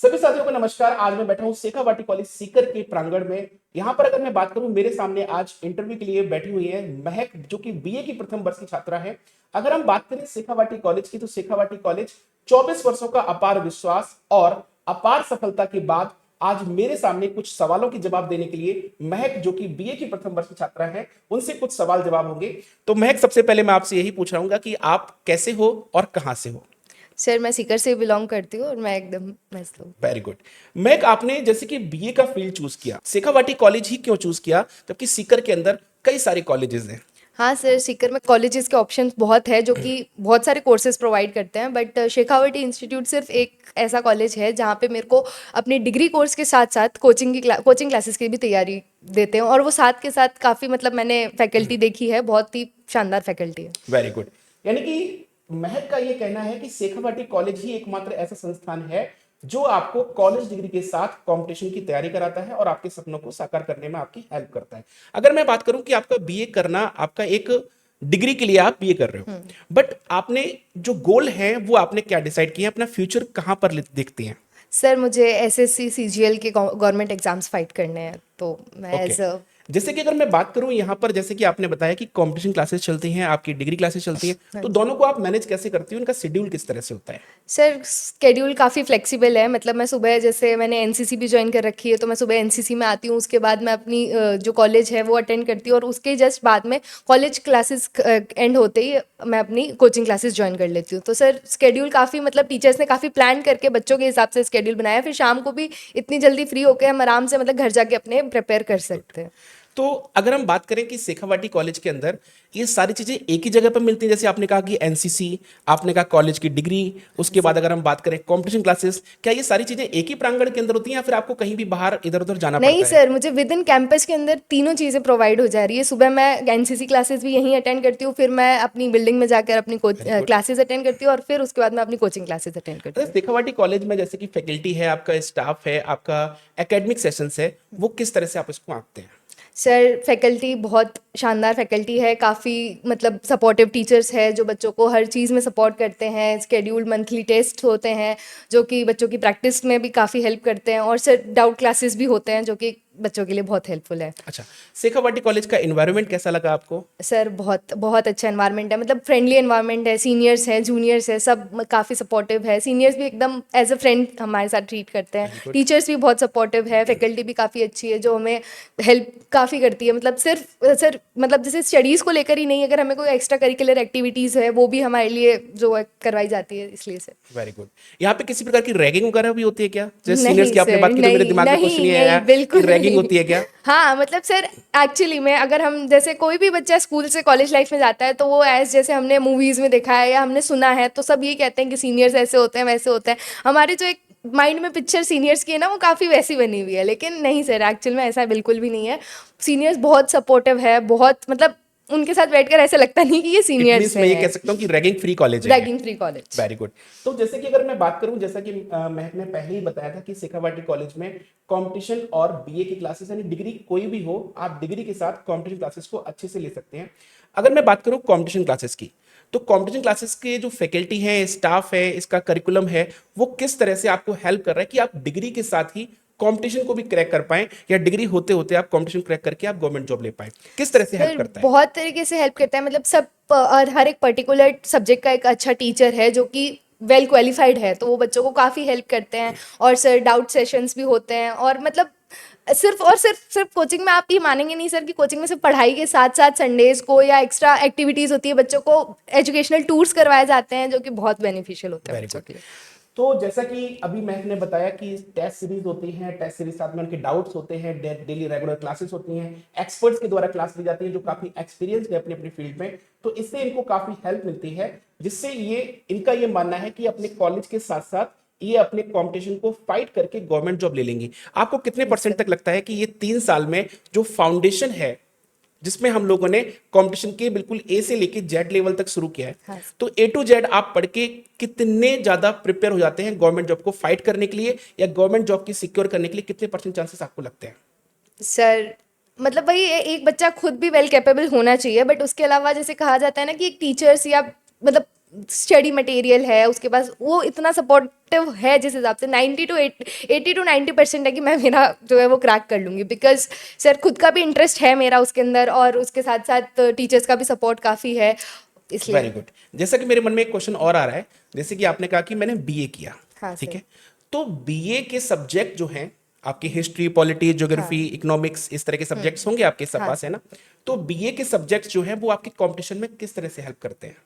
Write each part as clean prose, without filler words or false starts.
सभी साथियों को नमस्कार। आज मैं बैठा हूं शेखावाटी कॉलेज सीकर के प्रांगण में। यहां पर अगर मैं बात करूं, मेरे सामने आज इंटरव्यू के लिए बैठी हुई है महक, जो कि बीए की प्रथम वर्ष की छात्रा है। अगर हम बात करें शेखावाटी कॉलेज की, तो शेखावाटी कॉलेज 24 वर्षों का अपार विश्वास और अपार सफलता के बाद आज मेरे सामने कुछ सवालों के जवाब देने के लिए महक, जो कि बीए की प्रथम वर्ष की छात्रा है, उनसे कुछ सवाल जवाब होंगे। तो महक, सबसे पहले मैं आपसे यही पूछ रहा हूँ कि आप कैसे हो और कहां से हो? सर मैं सीकर से बिलोंग करती हूँ और मैं एकदम मस्त हूँ। Very good. मैक, आपने जैसे कि बीए का फील्ड चूज किया, शेखावाटी कॉलेज ही क्यों चूज किया, जबकि सीकर के अंदर कई सारे कॉलेजेस हैं? हाँ सर, सीकर में कॉलेजेस के ऑप्शंस बहुत है जो कि बहुत सारे कोर्सेज प्रोवाइड करते हैं, बट शेखावटी इंस्टीट्यूट सिर्फ एक ऐसा कॉलेज है जहाँ पे मेरे को अपनी डिग्री कोर्स के साथ साथ कोचिंग क्लासेस की भी तैयारी देते हैं, और वो साथ के साथ काफ़ी मतलब मैंने फैकल्टी देखी है, बहुत ही शानदार फैकल्टी है। Very good. यानी कि महक का ये कहना है कि शेखावाटी कॉलेज ही एकमात्र ऐसा संस्थान है जो आपको कॉलेज डिग्री के साथ कंपटीशन की तैयारी कराता है और आपके सपनों को साकार करने में आपकी हेल्प करता है। अगर मैं बात करूं कि आपका बीए करना आपका एक डिग्री के लिए आप बीए कर रहे हो, बट आपने जो गोल है वो आपने क्या डिसाइड किया, अपना फ्यूचर कहां पर देखते हैं? सर मुझे एसएससी सीजीएल के गवर्नमेंट एग्जाम्स फाइट करने हैं, तो मैं ओके। एज अ जैसे कि अगर मैं बात करूं यहाँ पर, जैसे कि आपने बताया कि कंपटीशन क्लासेस चलती हैं, आपकी डिग्री क्लासेस चलती हैं, तो दोनों को आप मैनेज कैसे करती हो? उनका शेड्यूल किस तरह से होता है? सर स्केड्यूल काफ़ी फ्लेक्सिबल है, मतलब मैं सुबह, जैसे मैंने एनसीसी भी ज्वाइन कर रखी है, तो मैं सुबह एनसीसी में आती हूँ, उसके बाद मैं अपनी जो कॉलेज है वो अटेंड करती हूँ, और उसके जस्ट बाद में कॉलेज क्लासेस एंड होते ही मैं अपनी कोचिंग क्लासेस ज्वाइन कर लेती हूँ। तो सर स्केड्यूल काफ़ी, मतलब टीचर्स ने काफ़ी प्लान करके बच्चों के हिसाब से स्केड्यूल बनाया है, फिर शाम को भी इतनी जल्दी फ्री होकर हम आराम से मतलब घर जाके अपने प्रिपेयर कर सकते हैं। तो अगर हम बात करें कि शेखावाटी कॉलेज के अंदर ये सारी चीजें एक ही जगह पर मिलती हैं, जैसे आपने कहा कि एनसीसी, आपने कहा कॉलेज की डिग्री, उसके बाद अगर हम बात करें कंपटीशन क्लासेस, क्या ये सारी चीजें एक ही प्रांगण के अंदर होती हैं या फिर आपको कहीं भी बाहर इधर उधर जाना नहीं पड़ता है? सर, मुझे विद इन कैंपस के अंदर तीनों चीज़ें प्रोवाइड हो जा रही है। सुबह मैं एनसीसी क्लासेस भी यहीं अटेंड करती हूँ, फिर मैं अपनी बिल्डिंग में जाकर अपनी वेरी गुड। क्लासेस अटेंड करती हूँ, और फिर उसके बाद मैं अपनी कोचिंग क्लासेस अटेंड अरे करती हूँ। शेखावाटी कॉलेज में जैसे कि फैकल्टी है, आपका स्टाफ है, आपका एकेडमिक सेशंस है, वो किस तरह से आप इसको आंकते हैं? सर फैकल्टी बहुत शानदार फैकल्टी है, काफ़ी मतलब सपोर्टिव टीचर्स है जो बच्चों को हर चीज़ में सपोर्ट करते हैं। स्केड्यूल्ड मंथली टेस्ट होते हैं जो कि बच्चों की प्रैक्टिस में भी काफ़ी हेल्प करते हैं, और सर डाउट क्लासेस भी होते हैं जो कि बच्चों के लिए बहुत हेल्पफुल है। अच्छा, शेखावाटी कॉलेज का एनवायरनमेंट कैसा लगा आपको? सर बहुत बहुत अच्छा एनवायरनमेंट है, मतलब फ्रेंडली एनवायरनमेंट है, सीनियर्स हैं, जूनियर्स है, सब काफ़ी सपोर्टिव है। सीनियर्स भी एकदम एज अ फ्रेंड हमारे साथ ट्रीट करते हैं, वेरी गुड। टीचर्स भी बहुत सपोर्टिव है, फैकल्टी भी काफ़ी अच्छी है जो हमें हेल्प काफ़ी करती है। मतलब सिर्फ सर मतलब जैसे स्टडीज़ को लेकर ही नहीं, अगर हमें कोई एक्स्ट्रा करिकुलर एक्टिविटीज़ है वो भी हमारे लिए जो है करवाई जाती है, इसलिए सर। Very good. यहाँ पे किसी प्रकार की रैगिंग वगैरह भी होती है क्या? जैसे सीनियर्स नहीं की आपने सर, बात की तो मेरे नहीं दिमाग में क्वेश्चन नहीं ये आया नहीं, कि बिल्कुल रैगिंग नहीं। होती है क्या? हाँ मतलब सर, एक्चुअली में अगर हम जैसे कोई भी बच्चा स्कूल से कॉलेज लाइफ में जाता है तो वो एज जैसे हमने मूवीज में देखा है या हमने सुना है, तो सब ये कहते हैं कि सीनियर्स ऐसे होते हैं वैसे होते हैं। हमारी जो एक माइंड में पिक्चर सीनियर्स की है ना, वो काफ़ी वैसी बनी हुई है, लेकिन नहीं सर, एक्चुअल में ऐसा बिल्कुल भी नहीं है। सीनियर्स बहुत सपोर्टिव है, बहुत मतलब उनके साथ बैठकर ऐसा लगता नहीं कि ये इट सीनियर्स मीन्स मैं ये कह हैं। सकता हूँ कि रैगिंग फ्री कॉलेज है ये। Ragging free college. Very good. तो जैसे कि अगर मैं बात करूं, जैसा कि महक ने पहले ही बताया था कि शेखावाटी कॉलेज में कंपटीशन और बीए की क्लासेस, यानी डिग्री कोई भी हो, आप डिग्री के साथ कंपटीशन क्लासेस को अच्छे से ले सकते हैं। अगर मैं बात करूं कंपटीशन क्लासेस की, तो कंपटीशन क्लासेस के जो फैकल्टी है, स्टाफ है, इसका करिकुलम है, वो किस तरह से आपको हेल्प कर रहा है कि आप डिग्री के साथ ही कंपटीशन को भी क्रैक कर पाएं, या डिग्री होते होते आप कंपटीशन क्रैक करके आप गवर्नमेंट जॉब ले पाएं? किस तरह से हेल्प सर करता है? बहुत तरीके से हेल्प करता है, मतलब सब हर एक पर्टिकुलर सब्जेक्ट का एक अच्छा टीचर है जो कि वेल क्वालिफाइड है, तो वो बच्चों को काफ़ी हेल्प करते हैं। और सर डाउट सेशंस भी होते हैं, और मतलब सिर्फ कोचिंग में आप ये मानेंगे नहीं सर कि कोचिंग में सिर्फ पढ़ाई के साथ साथ संडेज को या एक्स्ट्रा एक्टिविटीज़ होती है, बच्चों को एजुकेशनल टूर्स करवाए जाते हैं जो कि बहुत बेनिफिशियल होते हैं वेरी बच्चों गुड। के लिए। तो जैसा कि अभी महक ने बताया कि टेस्ट सीरीज होती है, टेस्ट सीरीज साथ में उनके डाउट्स होते हैं, डेली रेगुलर क्लासेस होती हैं, एक्सपर्ट्स के द्वारा क्लास ली जाती है जो काफी एक्सपीरियंस है अपनी अपनी फील्ड में, तो इससे इनको काफी हेल्प मिलती है, जिससे ये इनका ये मानना है कि अपने कॉलेज के साथ साथ ये अपने कंपटीशन को फाइट करके गवर्नमेंट जॉब ले लेंगी। आपको कितने यस परसेंट सर। तक लगता है कि ये 3 साल में जो फाउंडेशन है, जिसमें हम लोगों ने कंपटीशन के बिल्कुल ए से लेके जेड लेवल तक शुरू किया है, हाँ सर। तो ए टू जेड आप पढ़ के कितने ज्यादा प्रिपेयर हो जाते हैं गवर्नमेंट जॉब को फाइट करने के लिए, या गवर्नमेंट जॉब की सिक्योर करने के लिए कितने परसेंट चांसेस आपको लगते हैं? सर मतलब वही एक बच्चा खुद भी वेल कैपेबल होना चाहिए, बट उसके अलावा जैसे कहा जाता है ना कि एक टीचर्स या मतलब स्टडी मटेरियल है, उसके पास वो इतना सपोर्टिव है जिस हिसाब से 80 to 90% है कि मैं मेरा जो है वो क्रैक कर लूँगी, बिकॉज सर खुद का भी इंटरेस्ट है मेरा उसके अंदर, और उसके साथ साथ टीचर्स का भी सपोर्ट काफ़ी है, वेरी इसलिए। गुड। जैसा कि मेरे मन में एक क्वेश्चन और आ रहा है, जैसे कि आपने कहा कि मैंने बीए किया, हाँ ठीक सर। है, तो बीए के सब्जेक्ट जो हैं आपकी हिस्ट्री, पॉलिटी, हाँ। ज्योग्राफी, इकोनॉमिक्स, इस तरह के सब्जेक्ट्स होंगे आपके सब हाँ पास, है सर। ना? तो बीए के सब्जेक्ट्स जो हैं वो आपके कंपटीशन में किस तरह से हेल्प करते हैं?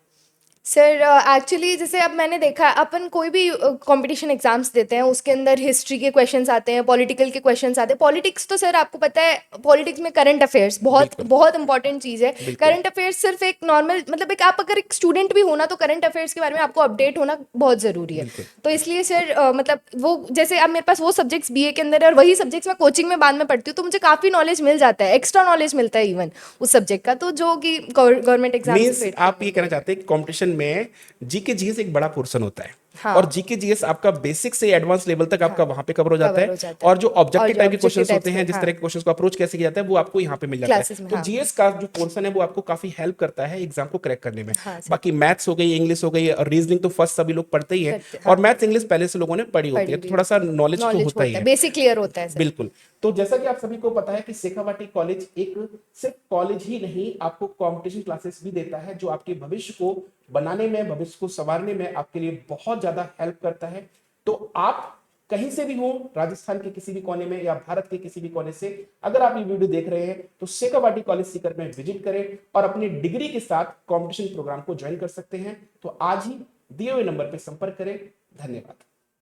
सर एक्चुअली जैसे अब मैंने देखा है, अपन कोई भी कंपटीशन एग्जाम्स देते हैं उसके अंदर हिस्ट्री के क्वेश्चंस आते हैं, पॉलिटिकल के क्वेश्चंस आते हैं। पॉलिटिक्स तो सर आपको पता है, पॉलिटिक्स में करंट अफेयर्स बहुत बिल्कुल, बहुत इंपॉर्टेंट चीज़ है। बिल्कुल। करंट अफेयर्स सिर्फ एक नॉर्मल, मतलब एक आप अगर एक स्टूडेंट भी हो ना, तो करंट अफेयर्स के बारे में आपको अपडेट होना बहुत ज़रूरी है। बिल्कुल। तो इसलिए सर मतलब वो जैसे अब मेरे पास वो सब्जेक्ट्स बीए के अंदर है, और वही सब्जेक्ट्स मैं कोचिंग में बाद में पढ़ती हूँ, तो मुझे काफ़ी नॉलेज मिल जाता है, एक्स्ट्रा नॉलेज मिलता है इवन उस सब्जेक्ट का, तो जो कि गवर्नमेंट एग्जाम से मीन्स फेट आप करने ये में कहना मदद। चाहते हैं कि कंपटीशन में जीके जीएस एक बड़ा पोर्शन होता है, हाँ। और जीके जीएस आपका बेसिक से एडवांस लेवल तक आपका हाँ। वहां पे कवर हो जाता कवर है, हो जाता है। और जो और ऑब्जेक्टिव जो टाइप के ऑब्जेक्टिव क्वेश्चंस होते टाइप्स के, हैं, जिस हाँ, तरह के क्वेश्चंस को अप्रोच कैसे किया जाता है, वो आपको यहाँ पे मिल जाता है। क्लासेस में, तो हाँ। जीएस का जो पोर्शन है वो आपको काफी हेल्प करता है एग्जाम को क्रैक करने में। हाँ सर। बाकी मैथ्स हो गई, इंग्लिश हो गई, और रीजनिंग तो फर्स्ट सभी लोग पढ़ते ही हैं, करते, और हाँ। मैथ्स इंग्लिश पहले से लोगों ने पढ़ी होती है, पढ़ी तो भी थोड़ा सा होती है, नॉलेज तो नॉलेज होता ही होता है, है। बेसिक क्लियर होता है सर। बिल्कुल। तो जैसा कि आप सभी को पता है कि शेखावाटी कॉलेज एक सिर्फ कॉलेज ही नहीं, आपको कंपटीशन क्लासेस भी देता है, जो आपके भविष्य को बनाने में, भविष्य को संवारने में आपके लिए बहुत ज्यादा हेल्प करता है। तो आप कहीं से भी हो, राजस्थान के किसी भी कोने में या भारत के किसी भी कोने से अगर आप ये वीडियो देख रहे हैं, तो शेखावाटी कॉलेज सीकर में विजिट करें और अपनी डिग्री के साथ कंपटीशन प्रोग्राम को ज्वाइन कर सकते हैं। तो आज ही दिए हुए नंबर पर संपर्क करें। धन्यवाद।